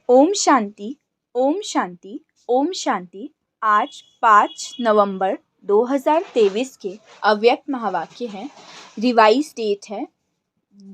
ओम शांति, ओम शांति, ओम शांति। आज 5 नवंबर 2023 के अव्यक्त महावाक्य हैं। रिवाइज डेट है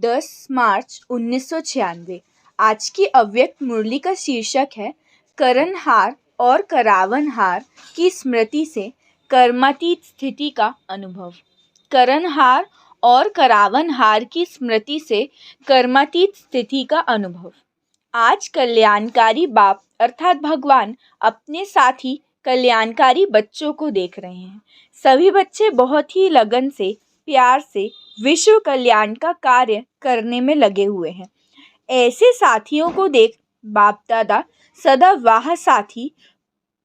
10 मार्च 1996। आज की अव्यक्त मुरली का शीर्षक है करनहार और करावनहार की स्मृति से कर्मातीत स्थिति का अनुभव। करनहार और करावनहार की स्मृति से कर्मातीत स्थिति का अनुभव। आज कल्याणकारी बाप अर्थात भगवान अपने साथी कल्याणकारी बच्चों को देख रहे हैं। सभी बच्चे बहुत ही लगन से, प्यार से विश्व कल्याण का कार्य करने में लगे हुए हैं। ऐसे साथियों को देख बाप दादा सदा वाह साथी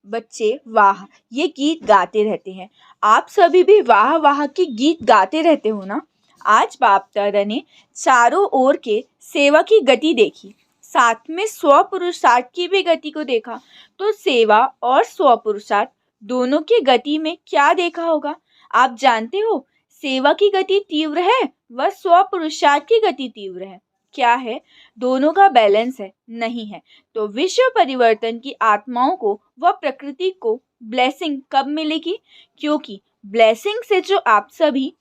बच्चे वाह ये गीत गाते रहते हैं। आप सभी भी वाह वाह के गीत गाते रहते हो ना। आज बाप दादा ने चारों ओर के सेवा की गति देखी, साथ में स्वपुरुषार्थ की भी गति को देखा। तो सेवा और स्वपुरुषार्थ दोनों की गति में क्या देखा होगा? आप जानते हो, सेवा की गति तीव्र है व स्वपुरुषार्थ की गति तीव्र है। क्या है? दोनों का बैलेंस है? नहीं है। तो विश्व परिवर्तन की आत्माओं को व प्रकृति को ब्लेसिंग कब मिलेगी? क्योंकि ब्लेसिंग से जो आप सभी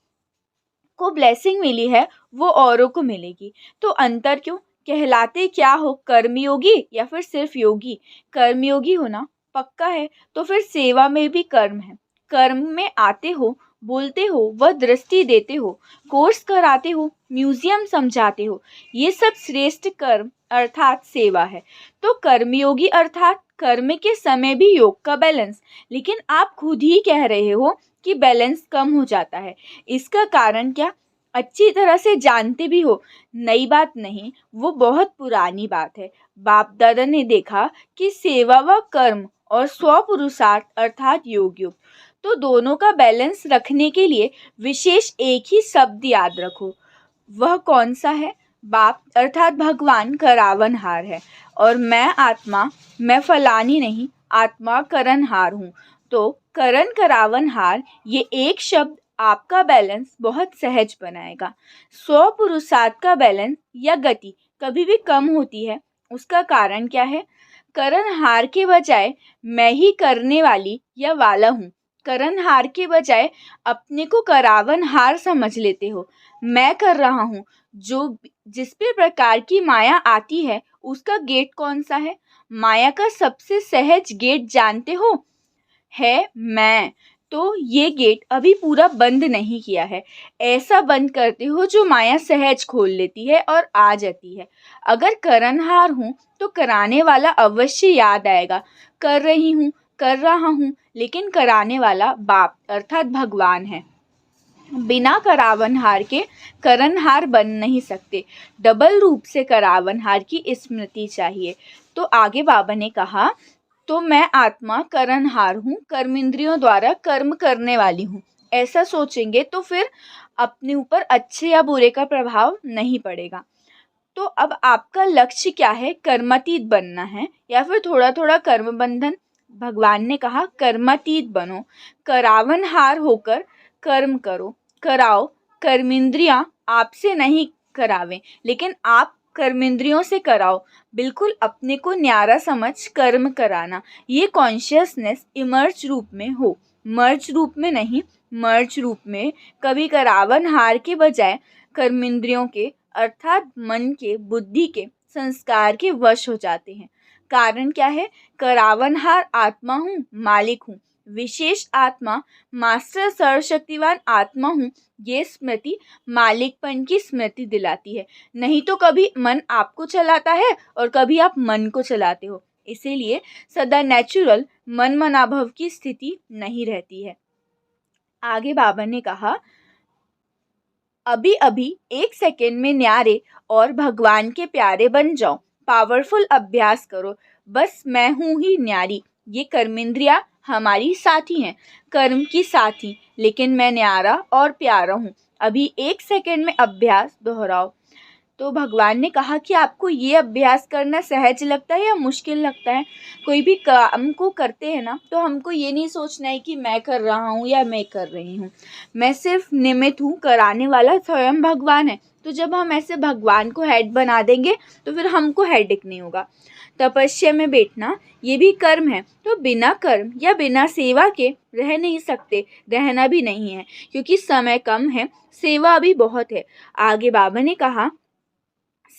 को ब्लेसिंग मिली है वो औरों को मिलेगी। तो अंतर क्यों? कहलाते क्या हो, कर्मयोगी या फिर सिर्फ योगी? कर्मयोगी होना पक्का है, तो फिर सेवा में भी कर्म है। कर्म में आते हो, बोलते हो व दृष्टि देते हो, कोर्स कराते हो, म्यूजियम समझाते हो, ये सब श्रेष्ठ कर्म अर्थात सेवा है। तो कर्मयोगी अर्थात कर्म के समय भी योग का बैलेंस। लेकिन आप खुद ही कह रहे हो कि बैलेंस कम हो जाता है। इसका कारण क्या? अच्छी तरह से जानते भी हो, नई बात नहीं, वो बहुत पुरानी बात है। बाप दादा ने देखा कि सेवा व कर्म और स्वपुरुषार्थ अर्थात योग युग, तो दोनों का बैलेंस रखने के लिए विशेष एक ही शब्द याद रखो। वह कौन सा है? बाप अर्थात भगवान करावनहार है और मैं आत्मा, मैं फलानी नहीं, आत्मा करनहार हूँ। तो करण करावनहार ये एक शब्द आपका बैलेंस बहुत सहज बनाएगा। स्वपुरुषार्थ का बैलेंस या गति कभी भी कम होती है। उसका कारण क्या है? करनहार के बजाय मैं ही करने वाली या वाला हूँ। करनहार के बजाय अपने को करावनहार समझ लेते हो। मैं कर रहा हूँ। जो जिस भी प्रकार की माया आती है उसका गेट कौन सा है? माया का सबसे सहज गेट जानते हो? है मैं। तो ये गेट अभी पूरा बंद नहीं किया है। ऐसा बंद करते हो जो माया सहज खोल लेती है और आ जाती है। अगर करनहार हूँ तो कराने वाला अवश्य याद आएगा। कर रही हूँ, कर रहा हूँ, लेकिन कराने वाला बाप अर्थात भगवान है। बिना करावनहार के करनहार बन नहीं सकते। डबल रूप से करावनहार की स्मृति चाहिए। तो आगे बाबा ने कहा, तो मैं आत्मा करनहार हूँ, कर्मेंद्रियों द्वारा कर्म करने वाली हूँ। ऐसा सोचेंगे तो फिर अपने ऊपर अच्छे या बुरे का प्रभाव नहीं पड़ेगा। तो अब आपका लक्ष्य क्या है? कर्मातीत बनना है या फिर थोड़ा थोड़ा कर्म बंधन? भगवान ने कहा कर्मातीत बनो, करावनहार होकर कर्म करो, कराओ। कर्मेंद्रियां आपसे नहीं करावें, लेकिन आप कर्मेंद्रियों से कराओ। बिल्कुल अपने को न्यारा समझ कर्म कराना। ये कॉन्शियसनेस इमर्ज रूप में हो, मर्ज रूप में नहीं। मर्ज रूप में कभी करावनहार के बजाय कर्मेंद्रियों के अर्थात मन के, बुद्धि के, संस्कार के वश हो जाते हैं। कारण क्या है? करावनहार आत्मा हूँ, मालिक हूँ, विशेष आत्मा, मास्टर सर्वशक्तिवान आत्मा हूँ। ये स्मृति मालिकपन की स्मृति दिलाती है। नहीं तो कभी मन आपको चलाता है और कभी आप मन को चलाते हो। इसीलिए सदा नेचुरल मन मनाभव की स्थिति नहीं रहती है। आगे बाबा ने कहा, अभी अभी 1 सेकेंड में न्यारे और भगवान के प्यारे बन जाओ। पावरफुल अभ्यास करो। बस मैं हूँ ही न्यारी। ये कर्मेंद्रियां हमारी साथी हैं, कर्म की साथी, लेकिन मैं न्यारा और प्यारा हूँ। अभी 1 सेकेंड में अभ्यास दोहराओ। तो भगवान ने कहा कि आपको ये अभ्यास करना सहज लगता है या मुश्किल लगता है? कोई भी काम को करते हैं ना, तो हमको ये नहीं सोचना है कि मैं कर रहा हूँ या मैं कर रही हूँ। मैं सिर्फ निमित्त हूँ, कराने वाला स्वयं भगवान है। तो जब हम ऐसे भगवान को हेड बना देंगे तो फिर हमको हेडेक नहीं होगा। तपस्या में बैठना ये भी कर्म है, तो बिना कर्म या बिना सेवा के रह नहीं सकते, रहना भी नहीं है, क्योंकि समय कम है, सेवा अभी बहुत है। आगे बाबा ने कहा,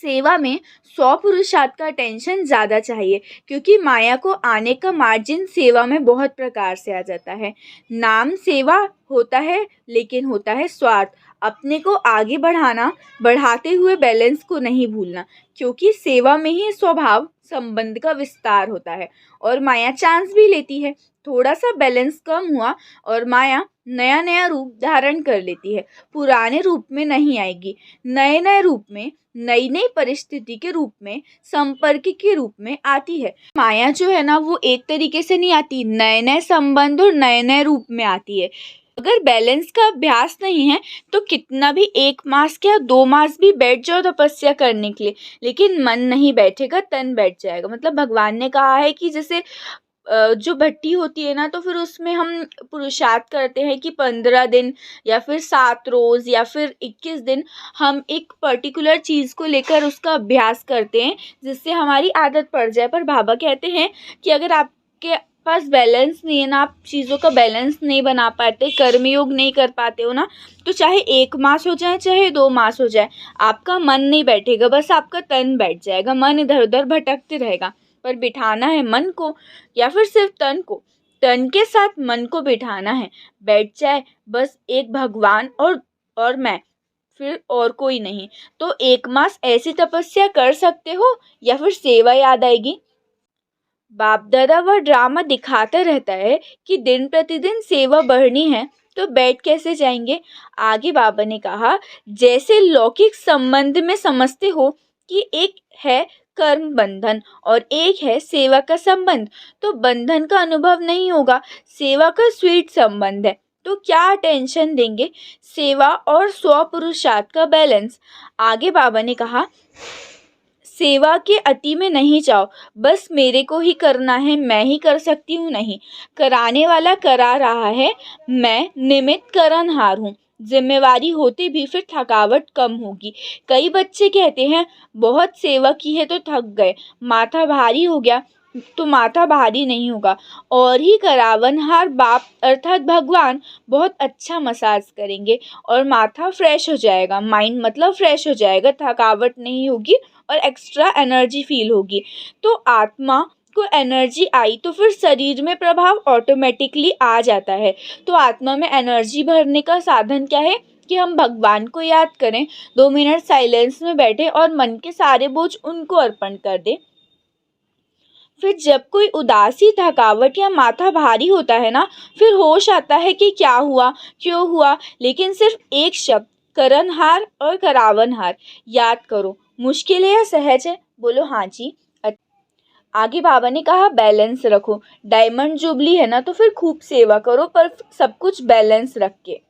सेवा में 100 पुरुषार्थ का टेंशन ज़्यादा चाहिए, क्योंकि माया को आने का मार्जिन सेवा में बहुत प्रकार से आ जाता है। नाम सेवा होता है, लेकिन होता है स्वार्थ, अपने को आगे बढ़ाना, बढ़ाते हुए बैलेंस को नहीं भूलना, क्योंकि सेवा में ही स्वभाव संबंध का विस्तार होता है और माया चांस भी लेती है। थोड़ा सा बैलेंस कम हुआ और माया नया नया रूप धारण कर लेती है, पुराने रूप में नहीं आएगी, नए नए रूप में, नई नई परिस्थिति के रूप में, संपर्क के रूप में आती है। माया जो है ना, वो एक तरीके से नहीं आती, नए नए संबंध और नए नए रूप में आती है। अगर बैलेंस का अभ्यास नहीं है तो कितना भी 1 मास या 2 मास भी बैठ जाओ तपस्या करने के लिए, लेकिन मन नहीं बैठेगा, तन बैठ जाएगा। मतलब भगवान ने कहा है कि जैसे जो भट्टी होती है ना, तो फिर उसमें हम पुरुषार्थ करते हैं कि 15 दिन या फिर 7 रोज़ या फिर 21 दिन हम एक पर्टिकुलर चीज़ को लेकर उसका अभ्यास करते हैं, जिससे हमारी आदत पड़ जाए। पर बाबा कहते हैं कि अगर आपके पास बैलेंस नहीं है ना, आप चीज़ों का बैलेंस नहीं बना पाते, कर्मयोग नहीं कर पाते हो ना, तो चाहे 1 मास हो जाए चाहे 2 मास हो जाए, आपका मन नहीं बैठेगा, बस आपका तन बैठ जाएगा, मन इधर उधर भटकते रहेगा। पर बिठाना है मन को या फिर सिर्फ तन को, तन के साथ मन को बिठाना है, बैठ जाए बस एक भगवान और मैं, फिर और कोई नहीं। तो 1 मास ऐसी तपस्या कर सकते हो या फिर सेवा याद आएगी। बाप दादा वह ड्रामा दिखाता रहता है कि दिन प्रतिदिन सेवा बढ़नी है, तो बैठ कैसे जाएंगे। आगे बाबा ने कहा, जैसे लौकिक संबंध में समझते हो कि एक है कर्म बंधन और एक है सेवा का संबंध, तो बंधन का अनुभव नहीं होगा, सेवा का स्वीट संबंध है, तो क्या टेंशन देंगे। सेवा और स्वपुरुषार्थ का बैलेंस। आगे बाबा ने कहा, सेवा के अति में नहीं जाओ, बस मेरे को ही करना है, मैं ही कर सकती हूँ, नहीं, कराने वाला करा रहा है, मैं निमित्त करनहार हूँ। जिम्मेवारी होती भी फिर थकावट कम होगी। कई बच्चे कहते हैं बहुत सेवा की है तो थक गए, माथा भारी हो गया, तो माथा भारी नहीं होगा, और ही करावनहार बाप अर्थात भगवान बहुत अच्छा मसाज करेंगे और माथा फ्रेश हो जाएगा, माइंड मतलब फ्रेश हो जाएगा, थकावट नहीं होगी और एक्स्ट्रा एनर्जी फील होगी। तो आत्मा को एनर्जी आई तो फिर शरीर में प्रभाव ऑटोमेटिकली आ जाता है। तो आत्मा में एनर्जी भरने का साधन क्या है कि हम भगवान को याद करें, 2 मिनट साइलेंस में बैठे और मन के सारे बोझ उनको अर्पण कर दें। फिर जब कोई उदासी, थकावट या माथा भारी होता है ना, फिर होश आता है कि क्या हुआ, क्यों हुआ, लेकिन सिर्फ एक शब्द, करनहार और करावनहार याद करो। मुश्किल है या सहज है? बोलो हाँ जी। आगे बाबा ने कहा, बैलेंस रखो। डायमंड जुबली है ना, तो फिर खूब सेवा करो, पर सब कुछ बैलेंस रख के।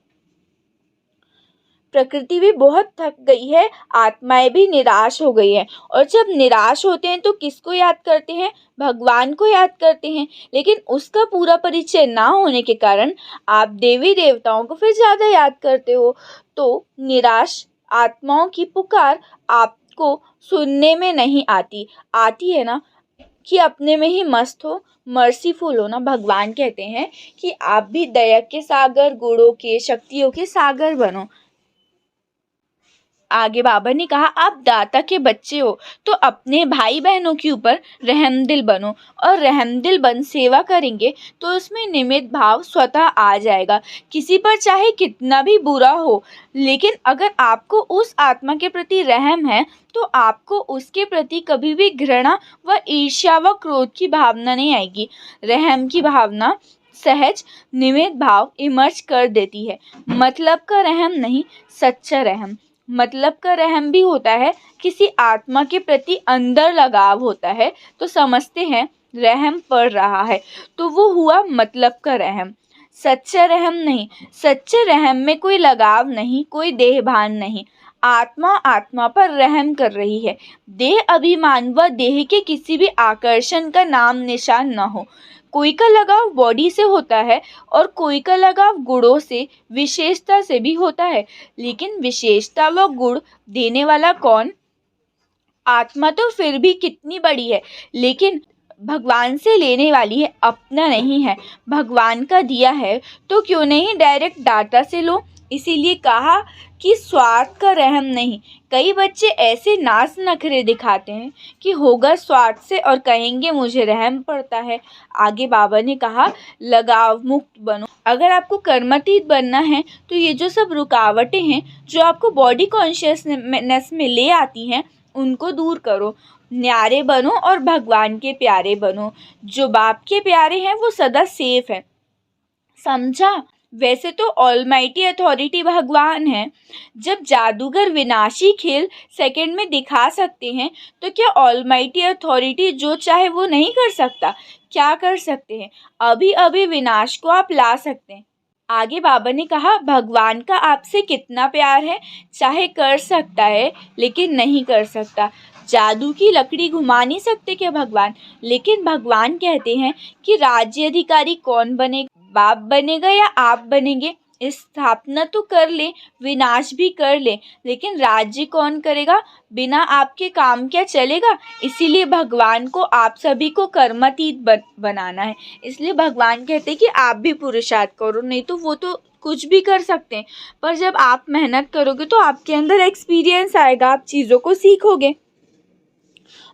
प्रकृति भी बहुत थक गई है, आत्माएं भी निराश हो गई हैं, और जब निराश होते हैं तो किसको याद करते हैं? भगवान को याद करते हैं। लेकिन उसका पूरा परिचय ना होने के कारण आप देवी देवताओं को फिर ज़्यादा याद करते हो। तो निराश आत्माओं की पुकार आपको सुनने में नहीं आती, आती है ना कि अपने में ही मस्त हो, मर्सीफुल हो ना। भगवान कहते हैं कि आप भी दया के सागर, गुणों के, शक्तियों के सागर बनो। आगे बाबा ने कहा, आप दाता के बच्चे हो तो अपने भाई बहनों के ऊपर रहमदिल बनो, और रहमदिल बन सेवा करेंगे तो उसमें निमित्त भाव स्वतः आ जाएगा। किसी पर चाहे कितना भी बुरा हो, लेकिन अगर आपको उस आत्मा के प्रति रहम है तो आपको उसके प्रति कभी भी घृणा व ईर्ष्या व क्रोध की भावना नहीं आएगी। रहम की भावना सहज निमित्त भाव इमर्ज कर देती है। मतलब का रहम नहीं, सच्चा रहम। मतलब का रहम भी होता है, किसी आत्मा के प्रति अंदर लगाव होता है तो समझते हैं रहम पड़ रहा है, तो वो हुआ मतलब का रहम। सच्चा रहम नहीं, सच्चे रहम में कोई लगाव नहीं, कोई देहभान नहीं। आत्मा आत्मा पर रहम कर रही है। देह अभिमान व देह के किसी भी आकर्षण का नाम निशान न हो। कोई का लगाव बॉडी से होता है और कोई का लगाव गुणों से, विशेषता से भी होता है, लेकिन विशेषता व गुण देने वाला कौन? आत्मा तो फिर भी कितनी बड़ी है, लेकिन भगवान से लेने वाली है, अपना नहीं है। भगवान का दिया है तो क्यों नहीं डायरेक्ट डाटा से लो। इसीलिए कहा कि स्वार्थ का रहम नहीं। कई बच्चे ऐसे नाज नखरे दिखाते हैं कि होगा स्वार्थ से और कहेंगे मुझे रहम पड़ता है। आगे बाबा ने कहा लगाव मुक्त बनो। अगर आपको कर्मातीत बनना है तो ये जो सब रुकावटें हैं जो आपको बॉडी कॉन्शियसनेस में ले आती हैं, उनको दूर करो। न्यारे बनो और भगवान के प्यारे बनो। जो बाप के प्यारे हैं वो सदा सेफ है, समझा? वैसे तो ऑलमाइटी अथॉरिटी भगवान है। जब जादूगर विनाशी खेल सेकंड में दिखा सकते हैं तो क्या ऑलमाइटी अथॉरिटी जो चाहे वो नहीं कर सकता? क्या कर सकते हैं? अभी अभी विनाश को आप ला सकते हैं। आगे बाबा ने कहा भगवान का आपसे कितना प्यार है, चाहे कर सकता है लेकिन नहीं कर सकता। जादू की लकड़ी घुमा नहीं सकते क्या भगवान? लेकिन भगवान कहते हैं कि राज्य अधिकारी कौन बनेगा, बाप बनेगा या आप बनेंगे? स्थापना तो कर ले, विनाश भी कर ले, लेकिन राज्य कौन करेगा? बिना आपके काम क्या चलेगा? इसीलिए भगवान को आप सभी को कर्मातीत बनाना है। इसलिए भगवान कहते हैं कि आप भी पुरुषार्थ करो, नहीं तो वो तो कुछ भी कर सकते हैं, पर जब आप मेहनत करोगे तो आपके अंदर एक्सपीरियंस आएगा, आप चीज़ों को सीखोगे।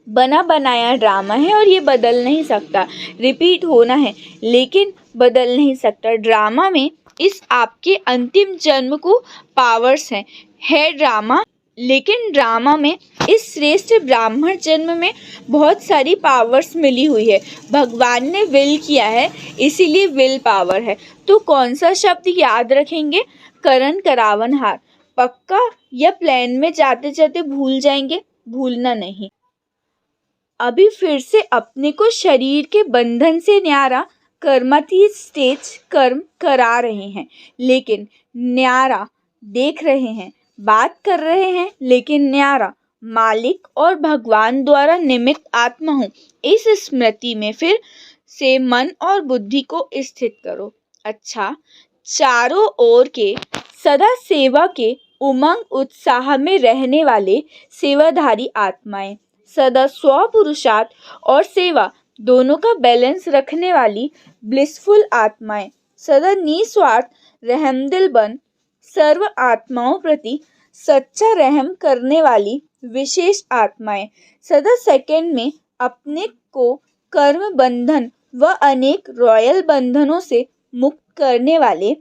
बना बनाया ड्रामा है और ये बदल नहीं सकता। रिपीट होना है लेकिन बदल नहीं सकता। ड्रामा में इस आपके अंतिम जन्म को पावर्स हैं, है ड्रामा, लेकिन ड्रामा में इस श्रेष्ठ ब्राह्मण जन्म में बहुत सारी पावर्स मिली हुई है। भगवान ने विल किया है, इसीलिए विल पावर है। तो कौन सा शब्द याद रखेंगे? करण करावन हार। पक्का? या प्लान में जाते जाते भूल जाएंगे? भूलना नहीं। अभी फिर से अपने को शरीर के बंधन से न्यारा कर्मातीत स्टेज कर्म करा रहे हैं, लेकिन न्यारा देख रहे हैं, बात कर रहे हैं, लेकिन न्यारा मालिक और भगवान द्वारा निमित्त आत्मा हूँ। इस स्मृति में फिर से मन और बुद्धि को स्थित करो। अच्छा, चारों ओर के सदा सेवा के उमंग उत्साह में रहने वाले सेवाधारी आत्माएं, सदा स्वपुरुषार्थ और सेवा दोनों का बैलेंस रखने वाली ब्लिसफुल आत्माएं, सदा निस्वार्थ रहमदिल बन सर्व आत्माओं प्रति सच्चा रहम करने वाली विशेष आत्माएं, सदा सेकंड में अपने को कर्म बंधन व अनेक रॉयल बंधनों से मुक्त करने वाले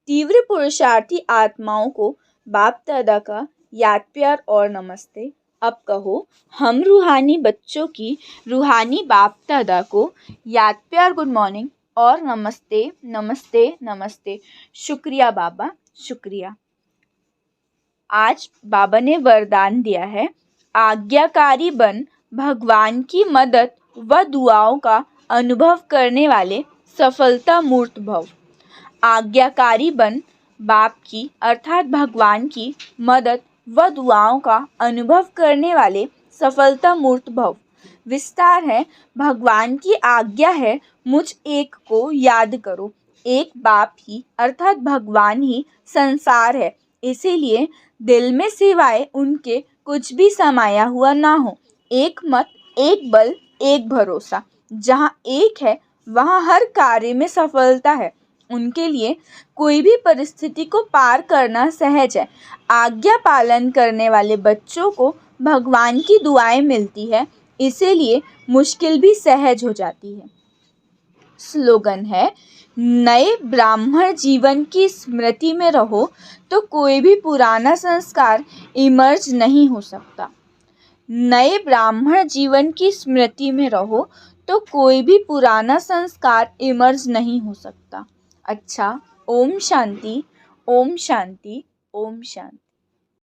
तीव्र पुरुषार्थी आत्माओं को बाप दादा का याद प्यार और नमस्ते। अब कहो हम रूहानी बच्चों की रूहानी बाप दादा को याद प्यार गुड मॉर्निंग और नमस्ते नमस्ते नमस्ते। शुक्रिया बाबा, शुक्रिया। आज बाबा ने वरदान दिया है, आज्ञाकारी बन भगवान की मदद व दुआओं का अनुभव करने वाले सफलता मूर्त भव। आज्ञाकारी बन बाप की अर्थात भगवान की मदद व दुआओं का अनुभव करने वाले सफलता मूर्त भव। विस्तार है, भगवान की आज्ञा है मुझ एक को याद करो। एक बाप ही अर्थात भगवान ही संसार है, इसीलिए दिल में सिवाय उनके कुछ भी समाया हुआ ना हो। एक मत, एक बल, एक भरोसा। जहाँ एक है वहाँ हर कार्य में सफलता है। उनके लिए कोई भी परिस्थिति को पार करना सहज है। आज्ञा पालन करने वाले बच्चों को भगवान की दुआएं मिलती है, इसीलिए मुश्किल भी सहज हो जाती है। स्लोगन है, नए ब्राह्मण जीवन की स्मृति में रहो तो कोई भी पुराना संस्कार इमर्ज नहीं हो सकता। नए ब्राह्मण जीवन की स्मृति में रहो तो कोई भी पुराना संस्कार इमर्ज नहीं हो सकता। अच्छा, ओम शांति, ओम शांति, ओम शांति।